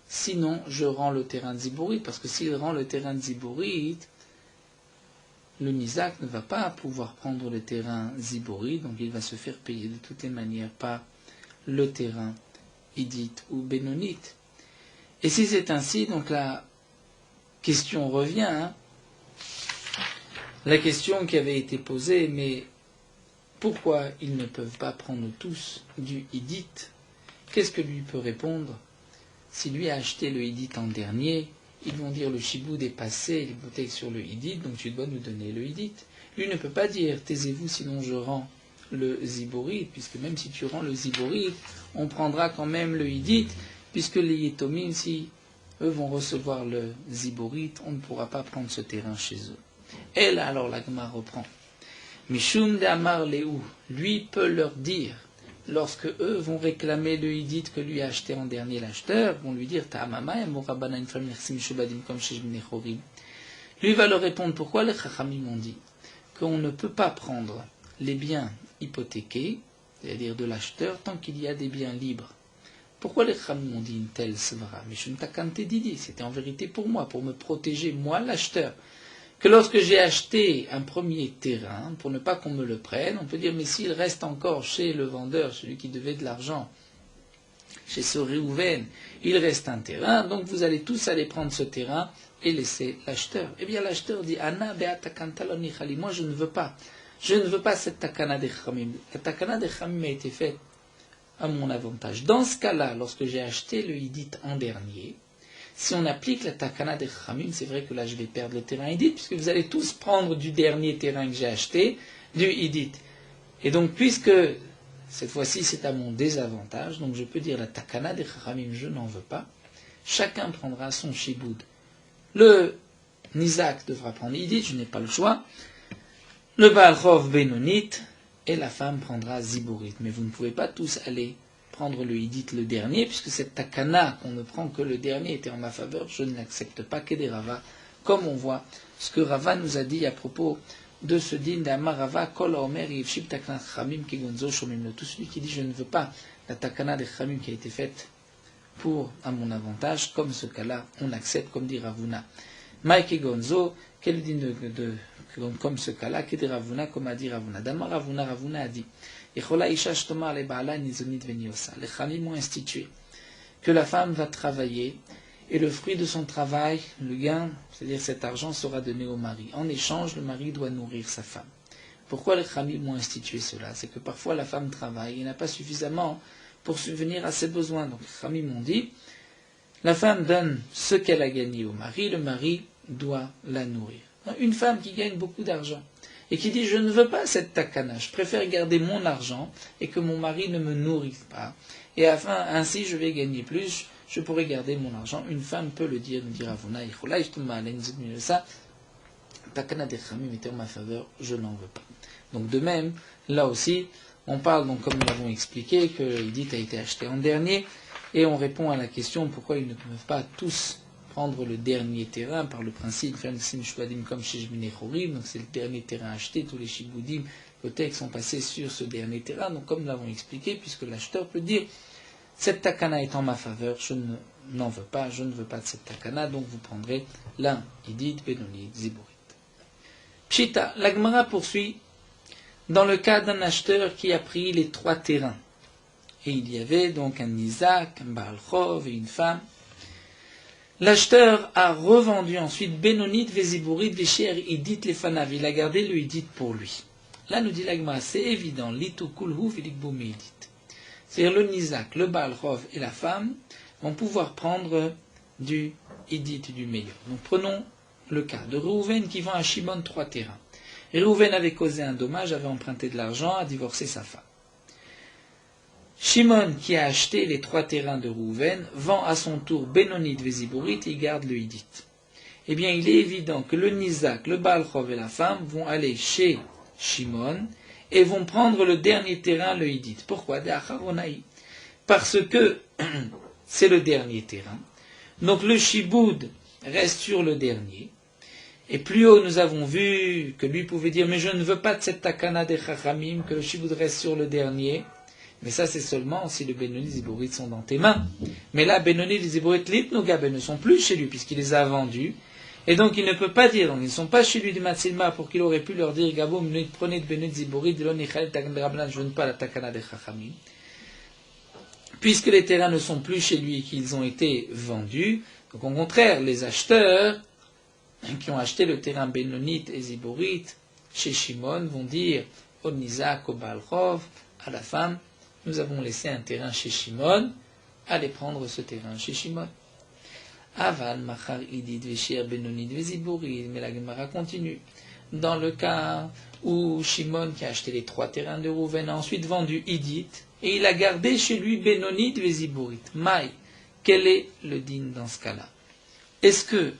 sinon je rends le terrain de Zibourite, parce que s'il rend le terrain de Zibourite, le Nizak ne va pas pouvoir prendre le terrain Zibourite, donc il va se faire payer de toutes les manières par le terrain Idite ou Benonite. Et si c'est ainsi, donc la question revient, la question qui avait été posée, mais pourquoi ils ne peuvent pas prendre tous du Idite? Qu'est-ce que lui peut répondre? Si lui a acheté le Hidit en dernier, ils vont dire le Shiboud est passé, les bouteilles sur le Hidit, donc tu dois nous donner le Hidit. Lui ne peut pas dire taisez-vous sinon je rends le Ziborit, puisque même si tu rends le Ziborit, on prendra quand même le Hidit, puisque les Yetomim, si eux vont recevoir le Ziborit, on ne pourra pas prendre ce terrain chez eux. Et là, alors la Gemara reprend. Mishum de Amar Léou, lui peut leur dire, lorsque eux vont réclamer le Hidit que lui a acheté en dernier l'acheteur, vont lui dire Ta'amama et Morabana une femme merci Mishubadim comme chez Jbnechorim. Lui va leur répondre pourquoi les Chachamim ont dit qu'on ne peut pas prendre les biens hypothéqués, c'est-à-dire de l'acheteur, tant qu'il y a des biens libres. Pourquoi les Chachamim ont dit une telle svara? Mishum Takante Didi, c'était en vérité pour moi, pour me protéger, moi l'acheteur. Que lorsque j'ai acheté un premier terrain, pour ne pas qu'on me le prenne, on peut dire, mais s'il reste encore chez le vendeur, celui qui devait de l'argent, chez ce Réhouven, il reste un terrain, donc vous allez tous aller prendre ce terrain et laisser l'acheteur. Eh bien l'acheteur dit, Anna be'ata kantaloni chali, moi je ne veux pas cette takana de chamim. La takana de chamim a été faite à mon avantage. Dans ce cas-là, lorsque j'ai acheté le Hidit en dernier, si on applique la takana des Chachamim, c'est vrai que là je vais perdre le terrain Hidit, puisque vous allez tous prendre du dernier terrain que j'ai acheté, du Hidit. Et donc, puisque cette fois-ci c'est à mon désavantage, donc je peux dire la takana des Chachamim, je n'en veux pas, chacun prendra son shiboud. Le Nizak devra prendre Hidit, je n'ai pas le choix, le Baal Chov Benonit, et la femme prendra Ziborit. Mais vous ne pouvez pas tous aller prendre le Hidit le dernier, puisque cette takana qu'on ne prend que le dernier était en ma faveur, je ne l'accepte pas qu'aider Rava, comme on voit ce que Rava nous a dit à propos de ce din d'Amar Rava, Kol Omer Yivshib Takana Chamim Kigonzo Shomim. Tout celui qui dit je ne veux pas la takana des Chamim qui a été faite pour à mon avantage, comme ce cas-là, on accepte, comme dit Ravuna. Maïki Gonzo, quel din comme ce cas-là, qu'aider Ravuna, comme a dit Ravuna. D'Amar Ravuna, Ravuna a dit les Khamim ont institué que la femme va travailler et le fruit de son travail, le gain, c'est-à-dire cet argent, sera donné au mari. En échange, le mari doit nourrir sa femme. Pourquoi les Khamim ont institué cela? C'est que parfois la femme travaille et n'a pas suffisamment pour subvenir à ses besoins. Donc les Khamim ont dit, la femme donne ce qu'elle a gagné au mari, le mari doit la nourrir. Une femme qui gagne beaucoup d'argent et qui dit je ne veux pas cette takana, je préfère garder mon argent et que mon mari ne me nourrisse pas. Et ainsi je vais gagner plus, je pourrai garder mon argent. Une femme peut le dire, nous dira Ravuna, ça, takana des Khamim était en ma faveur, je n'en veux pas. Donc de même, là aussi, on parle, donc, comme nous l'avons expliqué, que l'Hidit a été acheté en dernier, et on répond à la question pourquoi ils ne peuvent pas tous prendre le dernier terrain par le principe comme chez donc c'est le dernier terrain acheté, tous les shiboudim, hypothèques sont passés sur ce dernier terrain, donc comme nous l'avons expliqué, puisque l'acheteur peut dire cette takana est en ma faveur, je n'en veux pas, je ne veux pas de cette takana, donc vous prendrez l'un, idit, benonit, ziburit. Pshita, la Gemara poursuit dans le cas d'un acheteur qui a pris les 3 terrains. Et il y avait donc un Isaac, un Baal Chov et une femme. L'acheteur a revendu ensuite Benonit, Veziburit, Vesher, Idit, Lefanav. Il a gardé le Idit pour lui. Là, nous dit la Gemara, c'est évident. Litu kulhu velikboum Idit. C'est-à-dire le Isaac, le Baal Chov et la femme vont pouvoir prendre du Idit, du meilleur. Donc prenons le cas de Reuven qui vend à Shimon 3 terrains. Et Reuven avait causé un dommage, avait emprunté de l'argent, a divorcé sa femme. Shimon, qui a acheté les 3 terrains de Reuven, vend à son tour Benonit Veziburit et il garde le Idit. Eh bien, il est évident que le Nizak, le Baal Chov et la femme vont aller chez Shimon et vont prendre le dernier terrain, le Idit. Pourquoi? Parce que c'est le dernier terrain. Donc le Shiboud reste sur le dernier. Et plus haut, nous avons vu que lui pouvait dire, mais je ne veux pas de cette takana des Chachamim, que le Shiboud reste sur le dernier. Mais ça, c'est seulement si le Benoni et Ziburit sont dans tes mains. Mais là, Benoni et Ziburit Litnogabe ne sont plus chez lui, puisqu'il les a vendus. Et donc, il ne peut pas dire, donc ils ne sont pas chez lui du Matsilma, pour qu'il aurait pu leur dire, Gabo, prenez de Benoni et Ziburit, de l'Onichal Tagan je ne veux pas la takana des Chachamim. Puisque les terrains ne sont plus chez lui et qu'ils ont été vendus, donc au contraire, les acheteurs qui ont acheté le terrain Benonit et Ziburit chez Shimon vont dire au Nizak, au Baal Chov, à la femme, nous avons laissé un terrain chez Shimon, allez prendre ce terrain chez Shimon. Aval, Machar, Idit, Veshir, Benonit, Veziburit, mais la Gemara continue. Dans le cas où Shimon, qui a acheté les 3 terrains de Reuven, a ensuite vendu Idit, et il a gardé chez lui Benonit, Veziburit. Maï, quel est le din dans ce cas-là? Est-ce que,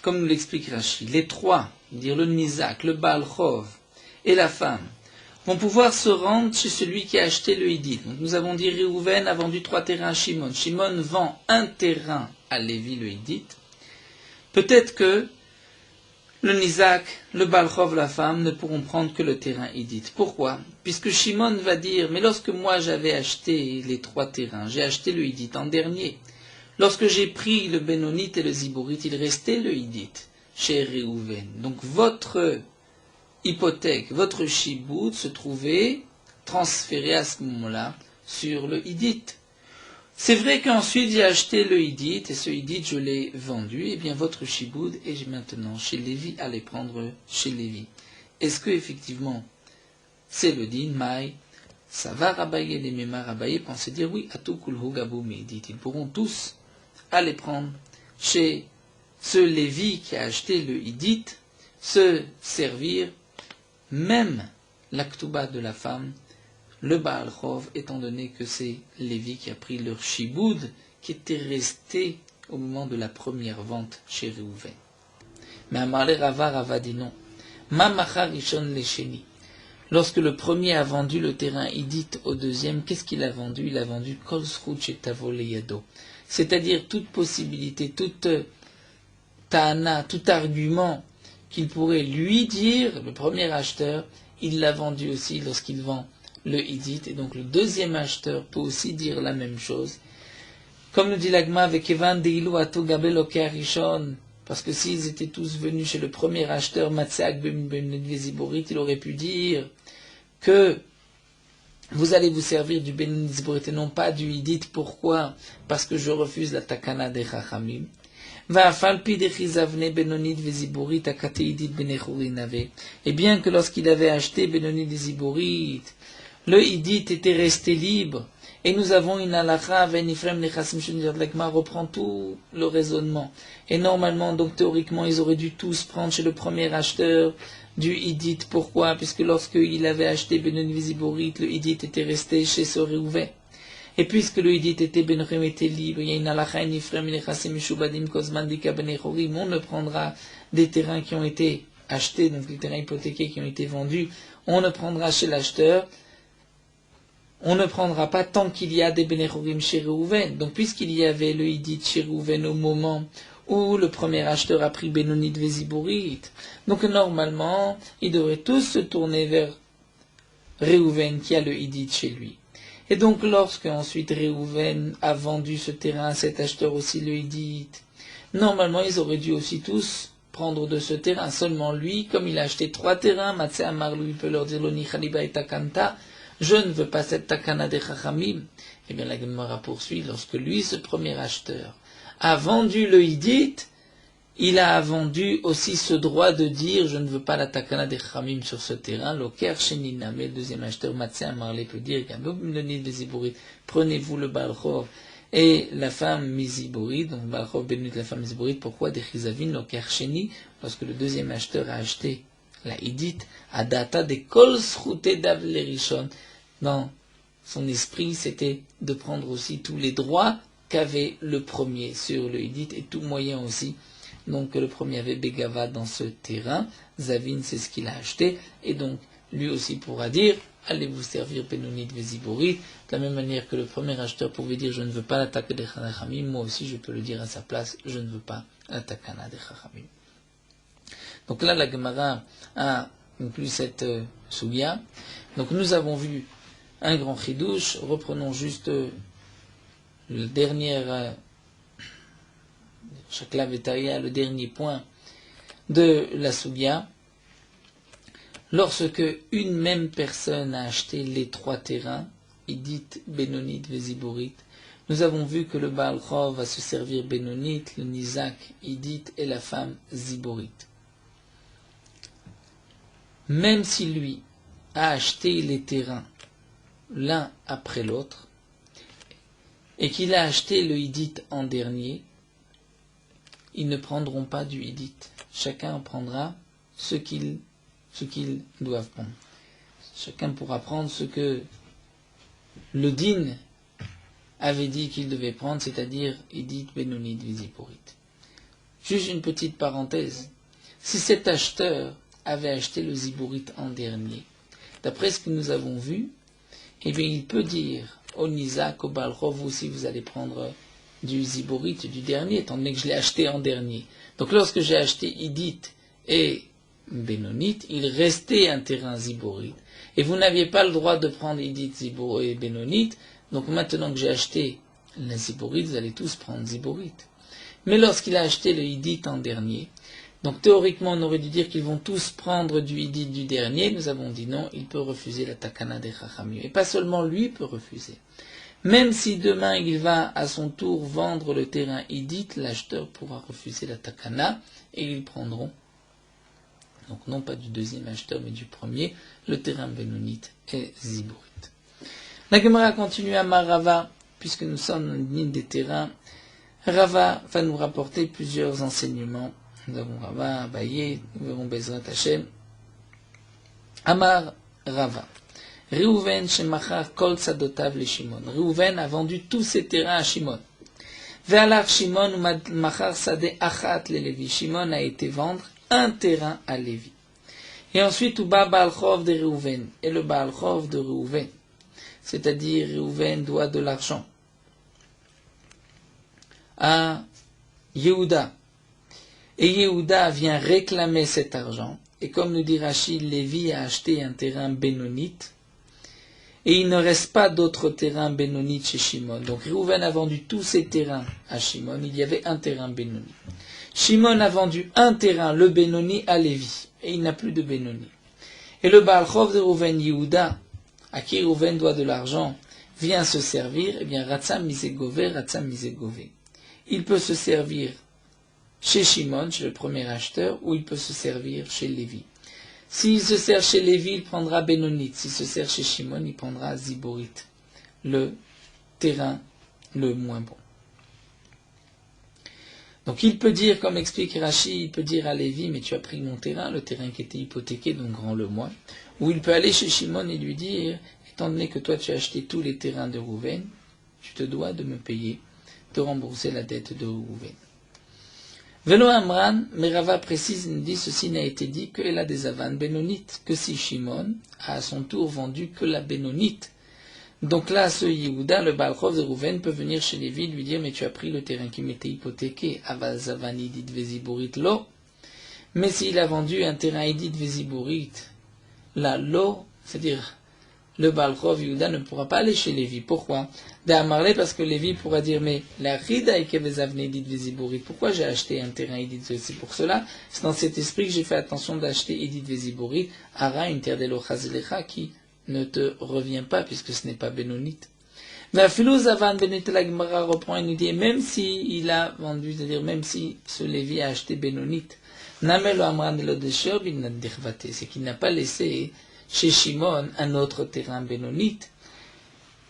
comme nous l'explique Rashi, les 3, dire le Nizak, le Baal Chov et la femme, vont pouvoir se rendre chez celui qui a acheté le Idit. Donc nous avons dit Reuven a vendu 3 terrains à Shimon. Shimon vend un terrain à Lévi le Idit. Peut-être que le Nizak, le Baal Chov, la femme ne pourront prendre que le terrain Idit. Pourquoi? Puisque Shimon va dire, mais lorsque moi j'avais acheté les 3 terrains, j'ai acheté le Idit en dernier. Lorsque j'ai pris le Benonit et le Ziburit, il restait le Idit chez Reuven. Donc votre hypothèque, votre shiboud se trouvait transféré à ce moment-là sur le Idit. C'est vrai qu'ensuite j'ai acheté le Idit et ce Idit je l'ai vendu, et bien votre shiboud est maintenant chez Lévi, allez prendre chez Lévi. Est-ce que effectivement c'est le din Maï? Ça va Rabaye, les Mémar Rabaye pensaient dire oui, Atukulhu Gabou Médit. Ils pourront tous aller prendre chez ce Lévi qui a acheté le Idit, se servir même l'Aktuba de la femme, le Baal Chov, étant donné que c'est Lévi qui a pris leur shiboud qui était resté au moment de la première vente chez Reuven. Mais Amarle Rava dit non. Ma machar rishon lesheni. Lorsque le premier a vendu le terrain Idit au deuxième, qu'est-ce qu'il a vendu? Il a vendu Kol Zchut Shetavo Leyado. C'est-à-dire toute possibilité, toute ta'ana, tout argument qu'il pourrait lui dire, le premier acheteur, il l'a vendu aussi lorsqu'il vend le Idit, et donc le deuxième acheteur peut aussi dire la même chose. Comme nous dit l'Agma avec Evan Deilu Ato Gabel Okearishon, parce que s'ils étaient tous venus chez le premier acheteur, Matseak Ben Ziburit, il aurait pu dire que vous allez vous servir du Ben Ziburit et non pas du Idit. Pourquoi? Parce que je refuse la takana des Chachamim. Et bien que lorsqu'il avait acheté Benonit et Ziburit, le Idit était resté libre, et nous avons une halakha, l'Agma reprend tout le raisonnement. Et normalement, donc théoriquement, ils auraient dû tous prendre chez le premier acheteur du Idit. Pourquoi? Puisque lorsqu'il avait acheté Benonit et Ziburit, le Idit était resté chez ce Reuven. Et puisque le Idit était Benochem était libre, il y a une halakha, une Ifrem, une Chassim, Mishubadim, Kozman, Dika, Benechorim, on ne prendra des terrains qui ont été achetés, donc les terrains hypothéqués qui ont été vendus, on ne prendra chez l'acheteur, on ne prendra pas tant qu'il y a des Benechorim chez Reuven. Donc puisqu'il y avait le Idit chez Reuven au moment ou le premier acheteur a pris Benonit Véziborit. Donc normalement, ils devraient tous se tourner vers Réhouven qui a le Hidit chez lui. Et donc lorsque ensuite Réhouven a vendu ce terrain à cet acheteur aussi le Hidit, normalement ils auraient dû aussi tous prendre de ce terrain. Seulement lui, comme il a acheté 3 terrains, Matsé Amar lui peut leur dire Loni Khaliba et Takanta, je ne veux pas cette Takana des Chachamim. Eh bien la Gemara poursuit, lorsque lui, ce premier acheteur, a vendu le Hidit, il a vendu aussi ce droit de dire je ne veux pas la Takana des Chachamim sur ce terrain. Loker Shenina, mais le deuxième acheteur, Matsé Amar peut dire prenez-vous le Balchov et la femme Miziborit, donc Balchov Benut la femme Miziborit, pourquoi des Chizavin, Loker Sheni, lorsque le deuxième acheteur a acheté la Hidit, à data des Kol Srouté d'Avlerishon, dans son esprit, c'était de prendre aussi tous les droits qu'avait le premier sur le Hidit et tout moyen aussi. Donc le premier avait Begava dans ce terrain, Zavin c'est ce qu'il a acheté, et donc lui aussi pourra dire allez vous servir Benonit Véziborit, de la même manière que le premier acheteur pouvait dire je ne veux pas la Takana des Chachamim, moi aussi je peux le dire à sa place, je ne veux pas la Takana des Chachamim. Donc là la Gemara a conclu cette Sugya. Donc nous avons vu un grand chidouche, reprenons juste le dernier le dernier point de la Sugya. Lorsque une même personne a acheté les 3 terrains, Hidit, Benonit, Véziborit, nous avons vu que le Baal Chov va se servir Benonit, le Nizak, Hidit et la femme Ziborit. Même si lui a acheté les terrains l'un après l'autre, et qu'il a acheté le Hidit en dernier, ils ne prendront pas du Hidit. Chacun prendra ce qu'ils doivent prendre. Chacun pourra prendre ce que le din avait dit qu'il devait prendre, c'est-à-dire Hidit, Benonit, Véziborit. Juste une petite parenthèse. Si cet acheteur avait acheté le Ziborit en dernier, d'après ce que nous avons vu, eh bien il peut dire au Nizak, au Baal Chov, vous aussi vous allez prendre du Ziborit du dernier, étant donné que je l'ai acheté en dernier. Donc lorsque j'ai acheté Hidit et Benonit, il restait un terrain Ziborit. Et vous n'aviez pas le droit de prendre Hidit, Ziborit et Benonit, donc maintenant que j'ai acheté la Ziborit, vous allez tous prendre Ziborit. Mais lorsqu'il a acheté le Hidit en dernier, donc théoriquement on aurait dû dire qu'ils vont tous prendre du Hidit du dernier, nous avons dit non, il peut refuser la Takana des Chachamim. Et pas seulement lui peut refuser. Même si demain il va à son tour vendre le terrain Hidit, l'acheteur pourra refuser la Takana et ils prendront, donc non pas du deuxième acheteur mais du premier, le terrain Benonit et Ziborit. La Gemara continue à Rava, puisque nous sommes dans une ligne des terrains. Rava va nous rapporter plusieurs enseignements. Nous avons Rava, Abaye, nous avons Bezrat Hashem. Amar Rava. Réhouven shemachar kol tzadotav le Shimon. Réhouven a vendu tous ses terrains à Shimon. Ve'alach Shimon machar sadeh achat le Lévi. Shimon a été vendre un terrain à Lévi. Et ensuite, Uba Baal Chov de Réhouven. Et le Baal Chov de Réhouven. C'est-à-dire, Réhouven doit de l'argent à Yehuda. Et Yehuda vient réclamer cet argent. Et comme nous dit Rachid, Lévi a acheté un terrain bénonite. Et il ne reste pas d'autres terrains bénonites chez Shimon. Donc Réhouven a vendu tous ses terrains à Shimon. Il y avait un terrain bénoni. Shimon a vendu un terrain, le bénoni, à Lévi. Et il n'a plus de bénoni. Et le Baal Chov de Réhouven, Yehuda, à qui Réhouven doit de l'argent, vient se servir. Eh bien, Ratzam Misegové, Ratzam Misegové. Il peut se servir chez Shimon, chez le premier acheteur, ou il peut se servir chez Lévi. S'il se sert chez Lévi, il prendra Bénonite. S'il se sert chez Shimon, il prendra Ziborit, le terrain le moins bon. Donc il peut dire, comme explique Rashi, il peut dire à Lévi, mais tu as pris mon terrain, le terrain qui était hypothéqué, donc rends-le-moi. Ou il peut aller chez Shimon et lui dire, étant donné que toi tu as acheté tous les terrains de Réhouven, tu te dois de me payer, de rembourser la dette de Réhouven. Velo Amran, mais Rava précise, nous dit, ceci n'a été dit que la des avanes bénonites, que si Shimon a à son tour vendu que la bénonite, Donc là, ce Yehuda, le Baal Chov de Rouven, peut venir chez Lévi lui dire, mais tu as pris le terrain qui m'était hypothéqué, Aval Zavani dit Veziburit Lo. Mais s'il a vendu un terrain Edit Veziburit, là, Lo, c'est-à-dire, le Baal Chov Yehuda ne pourra pas aller chez Lévi. Pourquoi? D'Amarlé, parce que Lévi pourra dire, mais la Rida Ikevezavne Edit Veziburit, pourquoi j'ai acheté un terrain Edit? C'est pour cela, c'est dans cet esprit que j'ai fait attention d'acheter Edit Veziburit, Ara, une terre d'Elo Chazelecha, qui ne te revient pas, puisque ce n'est pas Bénonite. Mais Zavan Benit la Gemara reprend et nous dit, même si il a vendu, c'est-à-dire même si ce Lévi a acheté Bénonite, Namelo Amran de l'Odesher, c'est qu'il n'a pas laissé chez Shimon un autre terrain Bénonite.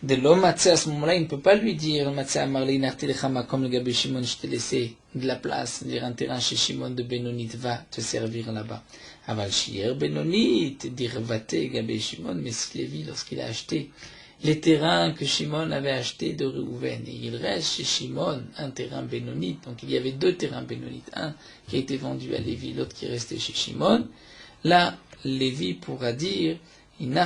De l'homme à ce moment-là, il ne peut pas lui dire, comme le Gabé Shimon, je t'ai laissé de la place, c'est-à-dire un terrain chez Shimon de Bénonite, va te servir là-bas. Aval Shier Bénonite, dire Vaté Gabé Shimon, mais si Lévi, lorsqu'il a acheté les terrains que Shimon avait achetés de Réhouven, et il reste chez Shimon un terrain Bénonite, donc il y avait deux terrains Bénonites, un qui a été vendu à Lévi, l'autre qui restait chez Shimon. Là, Lévi pourra dire, je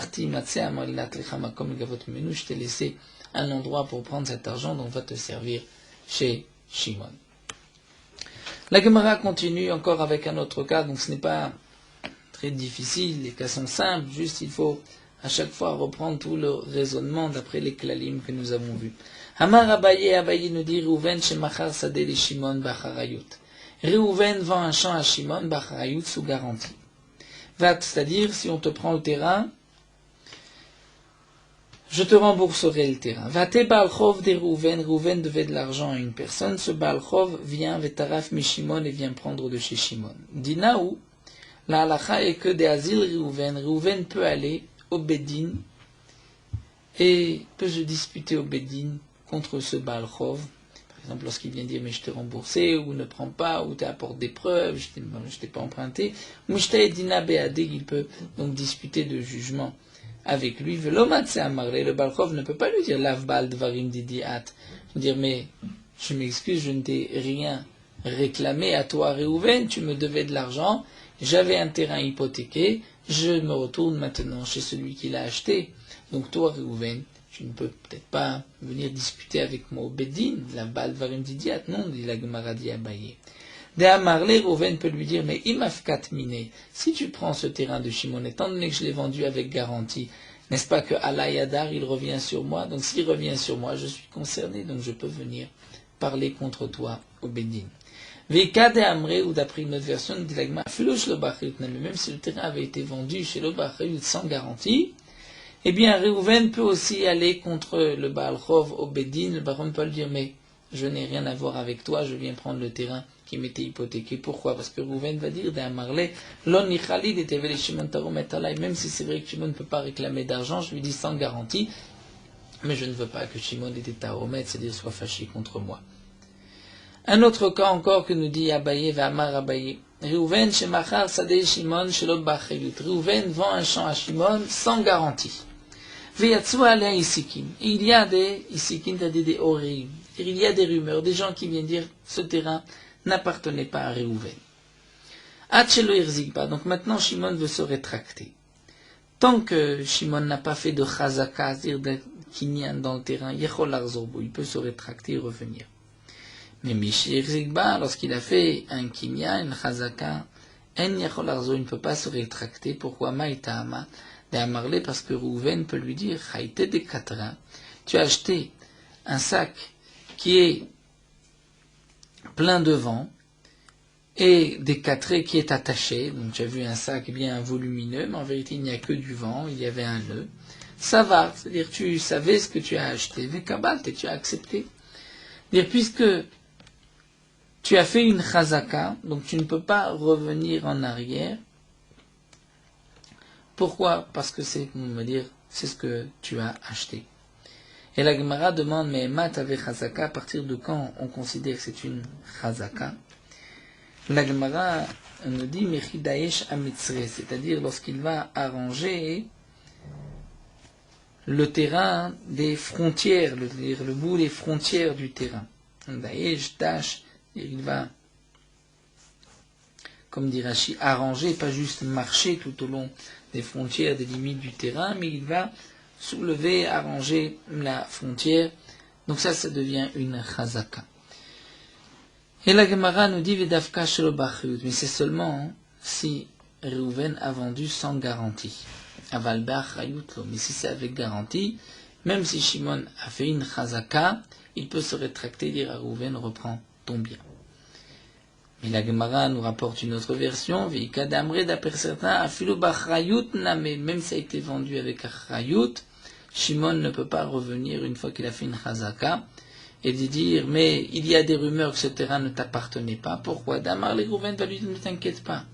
t'ai laissé un endroit pour prendre cet argent, donc va te servir chez Shimon. La Gemara continue encore avec un autre cas, donc ce n'est pas très difficile, les cas sont simples, juste il faut à chaque fois reprendre tout le raisonnement d'après les klalim que nous avons vus. Hamar Abaye nous dit Réhouven chez Machar Sadeh les Shimon Bacharayut. Réhouven vend un champ à Shimon Bacharayut sous garantie. C'est-à-dire, si on te prend le terrain, je te rembourserai le terrain. Vate Baal Chov de Réhouven, Réhouven devait de l'argent à une personne, ce Baal Chov vient Vetaraf Mishimon et vient prendre de chez Shimon. Dinaou, la halacha est que des asiles Réhouven peut aller au Bedin et peut se disputer au Bedin contre ce Baal Chov. Par exemple, lorsqu'il vient dire mais je t'ai remboursé, ou ne prends pas, ou t'apportes des preuves, je t'ai pas emprunté. Mouchtaï Dina Beadé, il peut donc disputer de jugement avec lui. Le Baal Chov ne peut pas lui dire Lav Baal Dvarim Didiat. Dire mais je m'excuse, je ne t'ai rien réclamé à toi Réhouven, tu me devais de l'argent, j'avais un terrain hypothéqué, je me retourne maintenant chez celui qui l'a acheté. Donc toi Réhouven, tu ne peux peut-être pas venir discuter avec moi au Bedin, la Baal Dvarim Didiat, non, dit la Gemara dit Abaye. De Amarlé, Réhouven peut lui dire, mais imafkat miné, si tu prends ce terrain de Shimon, étant donné que je l'ai vendu avec garantie, n'est-ce pas que Allah Yadar, il revient sur moi? Donc s'il revient sur moi, je suis concerné, donc je peux venir parler contre toi au Bedin. Veka de Amré, ou d'après une autre version, dit la Gemara, même si le terrain avait été vendu chez le Bachayut sans garantie, eh bien, Réhouven peut aussi aller contre le Baal Chov au Bedin. Le Baal Chov peut lui dire, mais je n'ai rien à voir avec toi, je viens prendre le terrain qui m'était hypothéqué. Pourquoi? Parce que Réhouven va dire, d'Amarlé, l'on nichalid et vele Shimon tarom et alay. Même si c'est vrai que Shimon ne peut pas réclamer d'argent, je lui dis sans garantie, mais je ne veux pas que Shimon ait des taromet, c'est-à-dire soit fâché contre moi. Un autre cas encore que nous dit Abaye va Amar Abaye. Réhouven chez Machar Sadeh Shimon chez l'Obachayut. Réhouven vend un champ à Shimon sans garantie. Il y a des isikin, des oreilles. Il y a des rumeurs, des gens qui viennent dire ce terrain n'appartenait pas à Réhouven. Donc maintenant Shimon veut se rétracter. Tant que Shimon n'a pas fait de chazaka, c'est-à-dire de kinyan dans le terrain, il peut se rétracter et revenir. Mais Mishir Zigba, lorsqu'il a fait un kinyan, une chazaka, il ne peut pas se rétracter. Pourquoi Maïtama d'Amarlé, parce que Réhouven peut lui dire, Haïté des quatrains, tu as acheté un sac qui est plein de vent et des quatrains qui est attaché. Donc tu as vu un sac bien volumineux, mais en vérité il n'y a que du vent, il y avait un nœud. Ça va, c'est-à-dire tu savais ce que tu as acheté, Vekabalt, et tu as accepté. C'est-à-dire puisque tu as fait une chazaka, donc tu ne peux pas revenir en arrière. Pourquoi? Parce que c'est, on va dire, c'est ce que tu as acheté. Et la Gemara demande, mais mat avec chazaka, à partir de quand on considère que c'est une chazaka? La Gemara nous dit, mechidaesh amitzre, c'est-à-dire lorsqu'il va arranger le terrain des frontières, le bout des frontières du terrain. Daesh, dash, il va, comme dit Rashi, arranger, pas juste marcher tout au long des frontières, des limites du terrain, mais il va soulever, arranger la frontière. Donc ça devient une chazaka. Et la Gemara nous dit Vedavka shelo b'achriyut, mais c'est seulement si Reuven a vendu sans garantie. Aval b'achriyut lo, mais si c'est avec garantie, même si Shimon a fait une chazaka, il peut se rétracter et dire à Reuven reprends ton bien. Mais la Gemara nous rapporte une autre version, Veika d'Amre d'après certains, Afilo b'achriyut name, même si ça a été vendu avec achrayut, Shimon ne peut pas revenir une fois qu'il a fait une chazaka et de dire mais il y a des rumeurs que ce terrain ne t'appartenait pas. Pourquoi? Damar les Reuven va lui dire ne t'inquiète pas.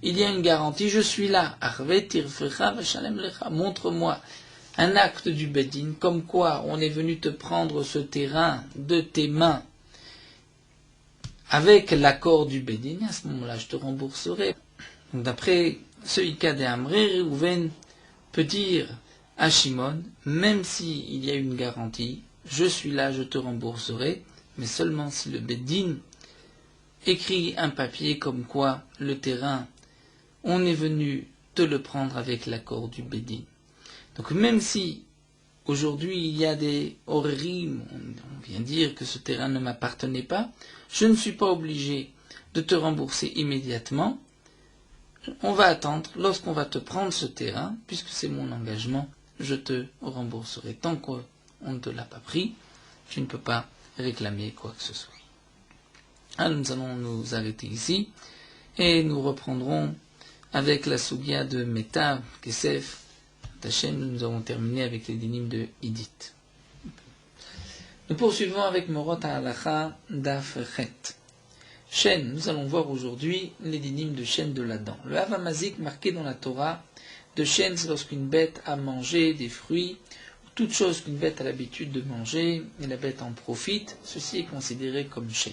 Il y a une garantie, je suis là. Arve tirfecha v'shalem lecha. Montre-moi un acte du Bedin comme quoi on est venu te prendre ce terrain de tes mains avec l'accord du Bedin. À ce moment-là, je te rembourserai. Donc, d'après ce Ika de Amré, Reuven peut dire à Shimon, même s'il y a une garantie, je suis là, je te rembourserai, mais seulement si le Bedin écrit un papier comme quoi le terrain, on est venu te le prendre avec l'accord du Bedin. Donc même si aujourd'hui il y a des horim, on vient dire que ce terrain ne m'appartenait pas, je ne suis pas obligé de te rembourser immédiatement. On va attendre, lorsqu'on va te prendre ce terrain, puisque c'est mon engagement, je te rembourserai. Tant qu'on ne te l'a pas pris, tu ne peux pas réclamer quoi que ce soit. Alors nous allons nous arrêter ici et nous reprendrons avec la Sugia de Metav, Kesef, Tachem. Nous avons terminé avec les dynimes de Idit. Nous poursuivons avec Morot HaHalacha Daf Chet. Shen, nous allons voir aujourd'hui les dynimes de Shen de l'Adam. Le Havamazik marqué dans la Torah de Shen, c'est lorsqu'une bête a mangé des fruits, toute chose qu'une bête a l'habitude de manger, et la bête en profite, ceci est considéré comme Shen.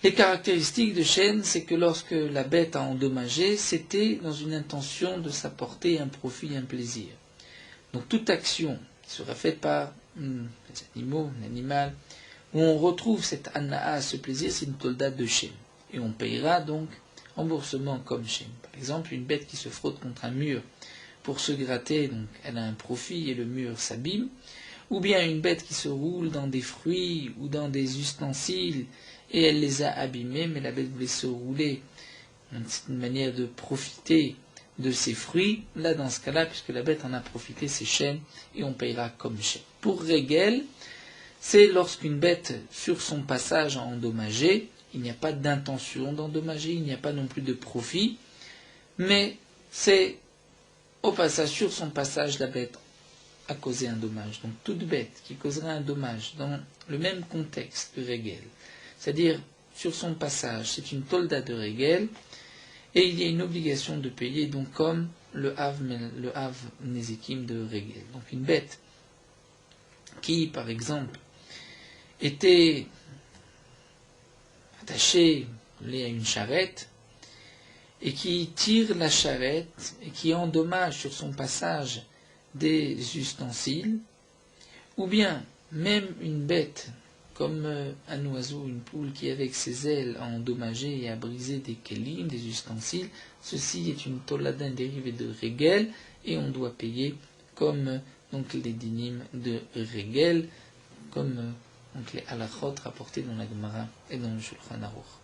Les caractéristiques de Shen, c'est que lorsque la bête a endommagé, c'était dans une intention de s'apporter un profit, un plaisir. Donc toute action qui sera faite par les animaux, l'animal, où on retrouve cette anaa, ce plaisir, c'est une tolda de Shen. Et on payera donc remboursement comme Shen. Par exemple, une bête qui se frotte contre un mur pour se gratter, donc elle a un profit et le mur s'abîme, ou bien une bête qui se roule dans des fruits ou dans des ustensiles et elle les a abîmés, mais la bête voulait se rouler. C'est une manière de profiter de ces fruits. Là, dans ce cas-là, puisque la bête en a profité, c'est Shen et on payera comme Shen. Pour Régel, c'est lorsqu'une bête, sur son passage, a endommagé, il n'y a pas d'intention d'endommager, il n'y a pas non plus de profit, mais c'est au passage, sur son passage, la bête a causé un dommage. Donc toute bête qui causerait un dommage dans le même contexte que Régel, c'est-à-dire sur son passage, c'est une tolda de Régel, et il y a une obligation de payer, donc comme le Hav Nezikim de Régel. Donc une bête qui, par exemple, était attachée à une charrette, et qui tire la charrette et qui endommage sur son passage des ustensiles, ou bien même une bête comme un oiseau, une poule qui avec ses ailes a endommagé et a brisé des kelim, des ustensiles, ceci est une tolada dérivée de Régel et on doit payer comme donc les dynimes de Régel, comme donc les halachot rapportés dans la Gemara et dans le Shulchan Aruch.